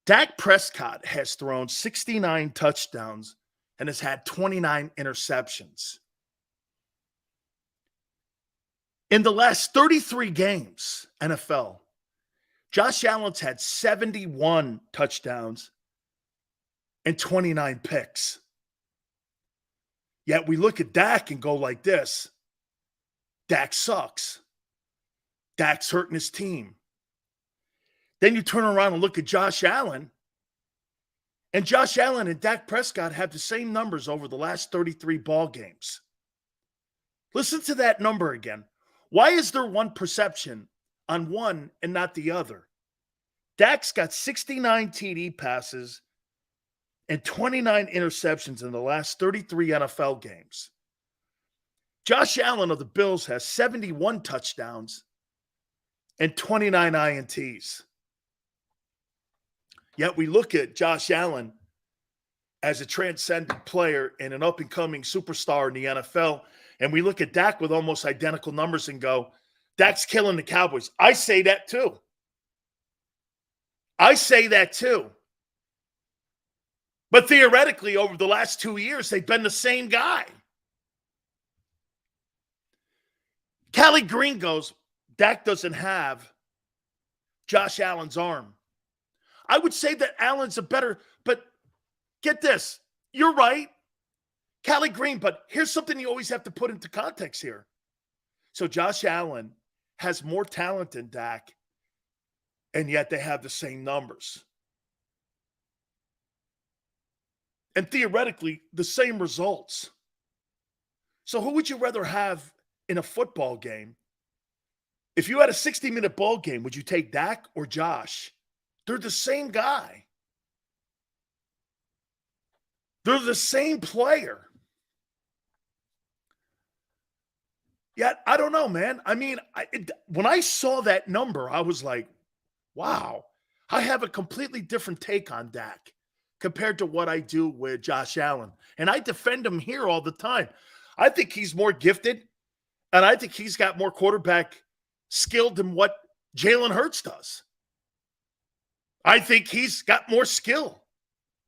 Dak Prescott has thrown 69 touchdowns and has had 29 interceptions. In the last 33 games, NFL, Josh Allen's had 71 touchdowns and 29 picks. Yet we look at Dak and go like this. Dak sucks. Dak's hurting his team. Then you turn around and look at Josh Allen, and Josh Allen and Dak Prescott have the same numbers over the last 33 ball games. Listen to that number again. Why is there one perception on one and not the other? Dak's got 69 TD passes and 29 interceptions in the last 33 NFL games. Josh Allen of the Bills has 71 touchdowns and 29 INTs. Yet we look at Josh Allen as a transcendent player and an up-and-coming superstar in the NFL, and we look at Dak with almost identical numbers and go, Dak's killing the Cowboys. I say that too. But theoretically, over the last 2 years, they've been the same guy. Callie Green goes, Dak doesn't have Josh Allen's arm. I would say that Allen's a better, but get this. You're right. Callie Green, but here's something you always have to put into context here. So Josh Allen has more talent than Dak, and yet they have the same numbers. And theoretically, the same results. So who would you rather have in a football game? If you had a 60-minute ball game, would you take Dak or Josh? They're the same guy. They're the same player. Yet, I don't know, man. I mean, when I saw that number, I was like, wow, I have a completely different take on Dak compared to what I do with Josh Allen. And I defend him here all the time. I think he's more gifted, and I think he's got more quarterback skill than what Jalen Hurts does. I think he's got more skill.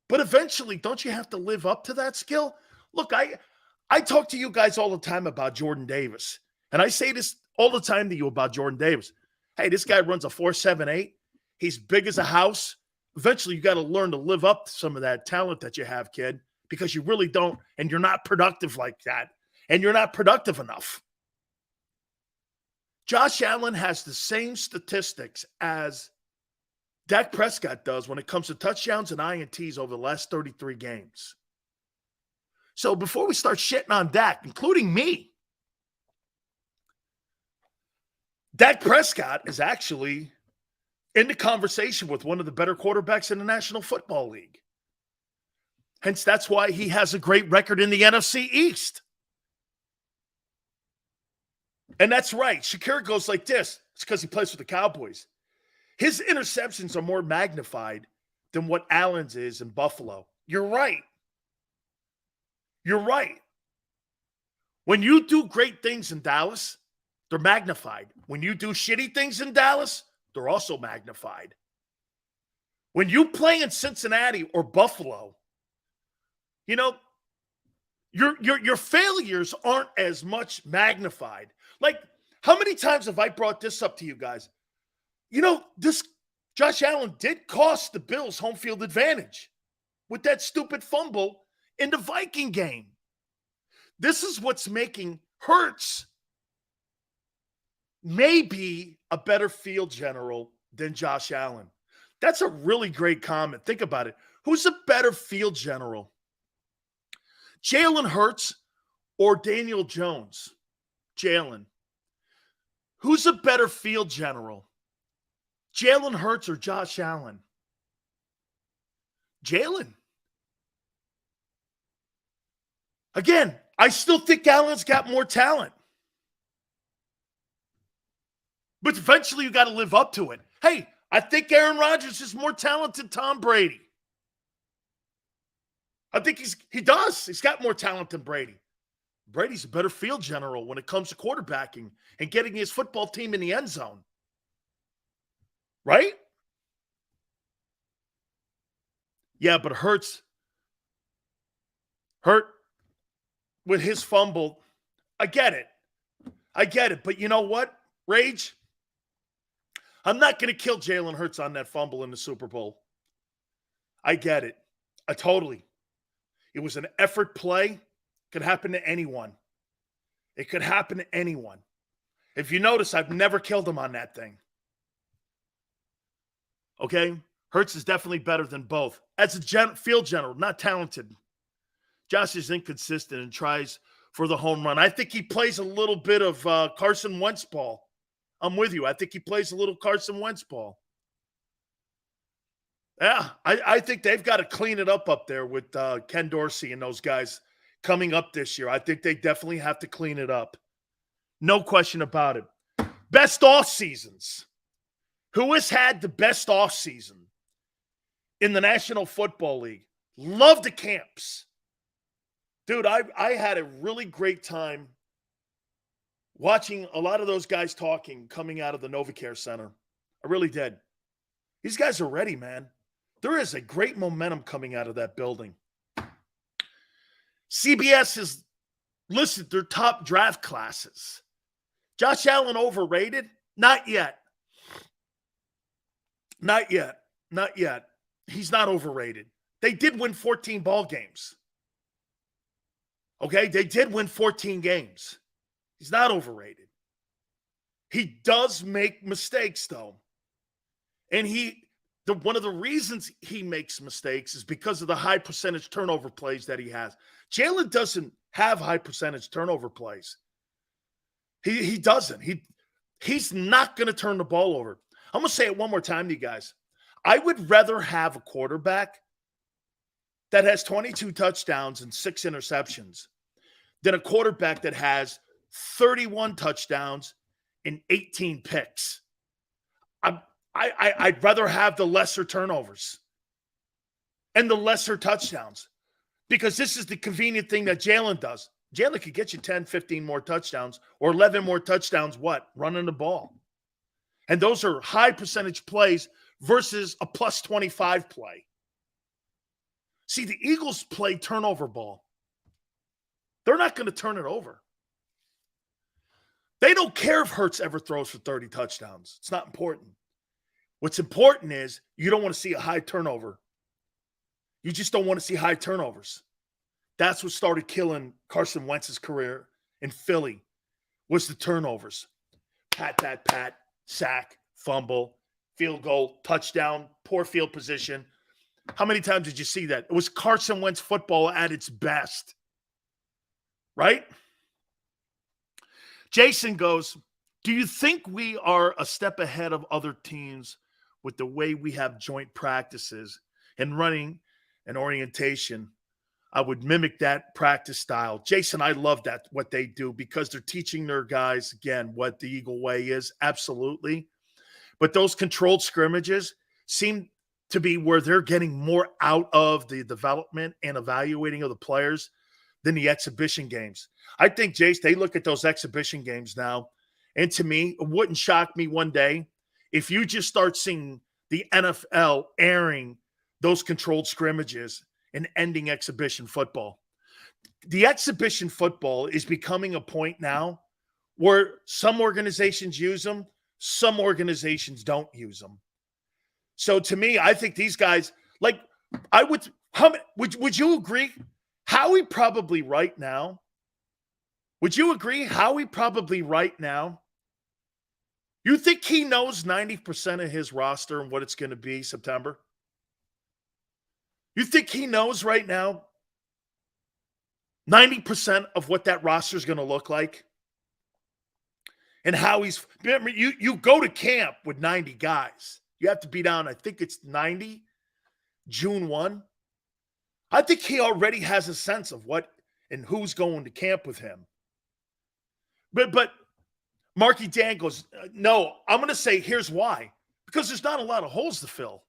But eventually, don't you have to live up to that skill? Look, I talk to you guys all the time about Jordan Davis. And I say this all the time to you about Jordan Davis. Hey, this guy runs a 4.78. He's big as a house. eventually you got to learn to live up to some of that talent that you have, kid, because you really don't, and you're not productive like that, and you're not productive enough. Josh Allen has the same statistics as Dak Prescott does when it comes to touchdowns and INTs over the last 33 games. So before we start shitting on Dak, including me, Dak Prescott is actually in the conversation with one of the better quarterbacks in the National Football League. Hence, that's why he has a great record in the NFC East. And that's right. Shakira goes like this. It's because he plays for the Cowboys. His interceptions are more magnified than what Allen's is in Buffalo. You're right. You're right. When you do great things in Dallas, they're magnified. When you do shitty things in Dallas, they're also magnified. When you play in Cincinnati or Buffalo, you know, your failures aren't as much magnified. Like, how many times have I brought this up to you guys? You know, this Josh Allen did cost the Bills home field advantage with that stupid fumble in the Viking game. This is what's making Hurts maybe a better field general than Josh Allen. That's a really great comment. Think about it. Who's a better field general? Jalen Hurts or Daniel Jones? Jalen. Who's a better field general? Jalen Hurts or Josh Allen? Jalen. Again, I still think Allen's got more talent. But eventually you got to live up to it. Hey, I think Aaron Rodgers is more talented than Tom Brady. I think he does. He's got more talent than Brady. Brady's a better field general when it comes to quarterbacking and getting his football team in the end zone. Right? Yeah, but Hurt with his fumble. I get it. But you know what, Rage? I'm not going to kill Jalen Hurts on that fumble in the Super Bowl. I get it. Totally. It was an effort play. Could happen to anyone. It could happen to anyone. If you notice, I've never killed him on that thing. Okay? Hurts is definitely better than both. As a field general, not talented. Josh is inconsistent and tries for the home run. I think he plays a little bit of Carson Wentz ball. I'm with you. I think he plays a little Carson Wentz ball. Yeah, I think they've got to clean it up there with Ken Dorsey and those guys coming up this year. I think they definitely have to clean it up. No question about it. Best off seasons. Who has had the best off season in the National Football League? Love the camps. Dude, I had a really great time watching a lot of those guys talking coming out of the NovaCare Center. I really did. These guys are ready, man. There is a great momentum coming out of that building. CBS has listed their top draft classes. Josh Allen overrated? Not yet. Not yet. He's not overrated. They did win 14 ball games. Okay? They did win 14 games. He's not overrated. He does make mistakes, though. And one of the reasons he makes mistakes is because of the high percentage turnover plays that he has. Jalen doesn't have high percentage turnover plays. He doesn't. He's not going to turn the ball over. I'm going to say it one more time to you guys. I would rather have a quarterback that has 22 touchdowns and 6 interceptions than a quarterback that has 31 touchdowns and 18 picks. I'd rather have the lesser turnovers and the lesser touchdowns because this is the convenient thing that Jalen does. Jalen could get you 10, 15 more touchdowns or 11 more touchdowns, running the ball. And those are high percentage plays versus a plus 25 play. See, the Eagles play turnover ball. They're not going to turn it over. They don't care if Hurts ever throws for 30 touchdowns. It's not important. What's important is you don't want to see a high turnover. You just don't want to see high turnovers. That's what started killing Carson Wentz's career in Philly was the turnovers. Pat, sack, fumble, field goal, touchdown, poor field position. How many times did you see that? It was Carson Wentz football at its best. Right? Jason goes, do you think we are a step ahead of other teams with the way we have joint practices and running an orientation? I would mimic that practice style. Jason, I love that, what they do, because they're teaching their guys, again, what the Eagle way is. Absolutely. But those controlled scrimmages seem to be where they're getting more out of the development and evaluating of the players than the exhibition games. I think, Jace, they look at those exhibition games now, and to me, it wouldn't shock me one day if you just start seeing the NFL airing those controlled scrimmages and ending exhibition football. The exhibition football is becoming a point now where some organizations use them, some organizations don't use them. So to me, I think these guys, like, would you agree? Howie probably right now, would you agree? Howie probably right now, you think he knows 90% of his roster and what it's going to be September? You think he knows right now 90% of what that roster is going to look like? And how he's – remember, you go to camp with 90 guys. You have to be down, I think it's 90, June 1. I think he already has a sense of what and who's going to camp with him. But Marky Dan goes, no, I'm going to say here's why. Because there's not a lot of holes to fill.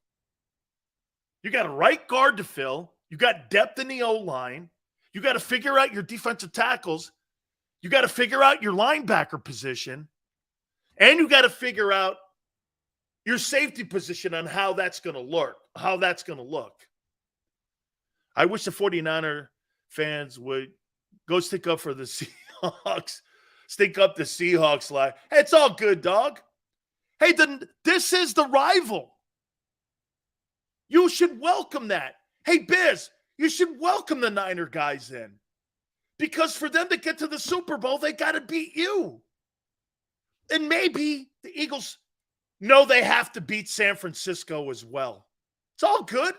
You got a right guard to fill. You got depth in the O-line. You got to figure out your defensive tackles. You got to figure out your linebacker position. And you got to figure out your safety position on how that's going to look. I wish the 49er fans would go stick up for the Seahawks. Stick up the Seahawks line. Hey, it's all good, dog. Hey, this is the rival. You should welcome that. Hey, Biz, you should welcome the Niner guys in. Because for them to get to the Super Bowl, they got to beat you. And maybe the Eagles know they have to beat San Francisco as well. It's all good.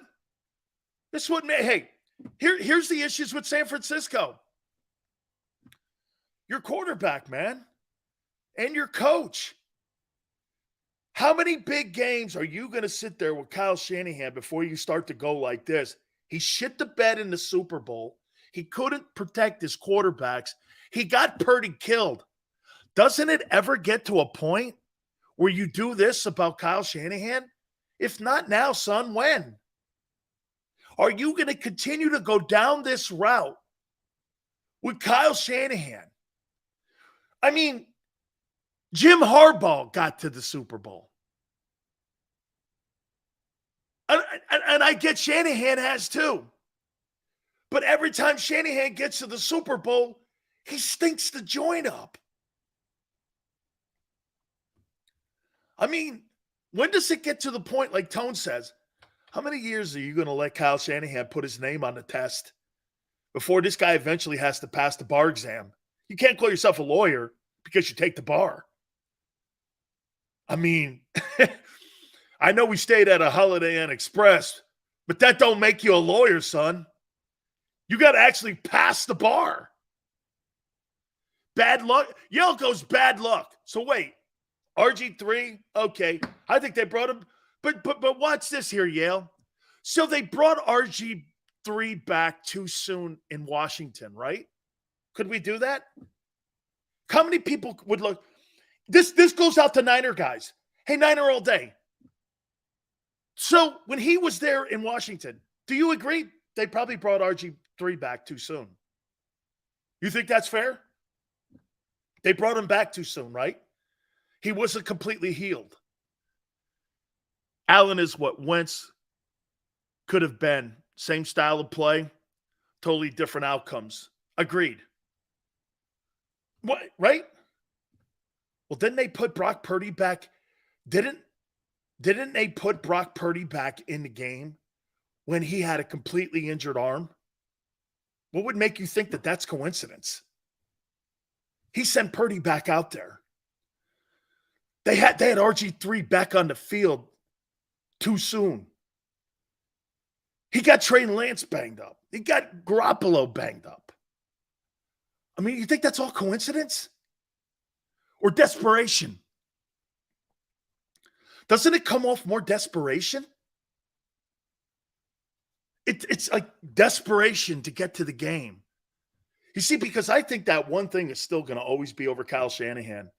This would make, hey, here's the issues with San Francisco. Your quarterback, man, and your coach. How many big games are you going to sit there with Kyle Shanahan before you start to go like this? He shit the bed in the Super Bowl. He couldn't protect his quarterbacks. He got Purdy killed. Doesn't it ever get to a point where you do this about Kyle Shanahan? If not now, son, when? Are you going to continue to go down this route with Kyle Shanahan? I mean, Jim Harbaugh got to the Super Bowl. And I get Shanahan has too. But every time Shanahan gets to the Super Bowl, he stinks the joint up. I mean, when does it get to the point, like Tone says, how many years are you going to let Kyle Shanahan put his name on the test before this guy eventually has to pass the bar exam? You can't call yourself a lawyer because you take the bar. I mean, I know we stayed at a Holiday Inn Express, but that don't make you a lawyer, son. You got to actually pass the bar. Bad luck. Yale goes bad luck. So wait, RG3, okay. I think they brought him, but watch this here, Yale. So they brought RG3 back too soon in Washington, right? Could we do that? How many people would look? This goes out to Niner guys. Hey, Niner all day. So when he was there in Washington, do you agree they probably brought RG3 back too soon? You think that's fair? They brought him back too soon, right? He wasn't completely healed. Allen is what Wentz could have been. Same style of play, totally different outcomes. Agreed. What, right? Well, didn't they put Brock Purdy back? Didn't Didn't they put Brock Purdy back in the game when he had a completely injured arm? What would make you think that that's coincidence? He sent Purdy back out there. They had RG3 back on the field too soon. He got Trey Lance banged up. He got Garoppolo banged up. I mean, you think that's all coincidence? Or desperation? Doesn't it come off more desperation? It's like desperation to get to the game. You see, because I think that one thing is still going to always be over Kyle Shanahan.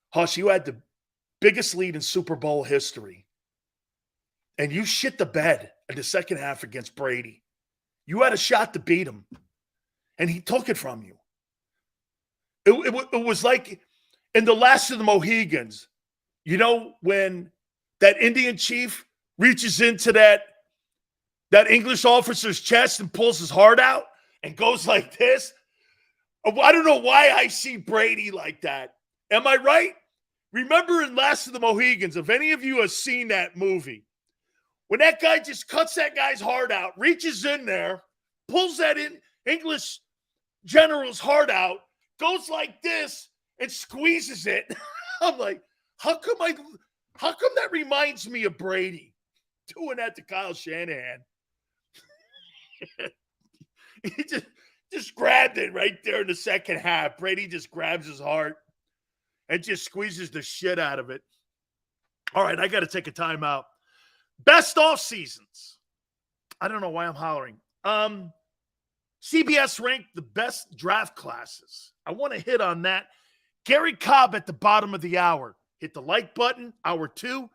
Hush, you had the biggest lead in Super Bowl history, and you shit the bed in the second half against Brady. You had a shot to beat him, and he took it from you. It was like in The Last of the Mohegans, you know, when that Indian chief reaches into that English officer's chest and pulls his heart out and goes like this. I don't know why I see Brady like that. Am I right? Remember in Last of the Mohegans, if any of you have seen that movie, when that guy just cuts that guy's heart out, reaches in there, pulls that English general's heart out, goes like this and squeezes it. I'm like, how come that reminds me of Brady doing that to Kyle Shanahan? He just grabbed it right there in the second half. Brady just grabs his heart and just squeezes the shit out of it. All right, I got to take a timeout. Best off seasons. I don't know why I'm hollering. CBS ranked the best draft classes. I want to hit on that. Gary Cobb at the bottom of the hour. Hit the like button. Hour 2.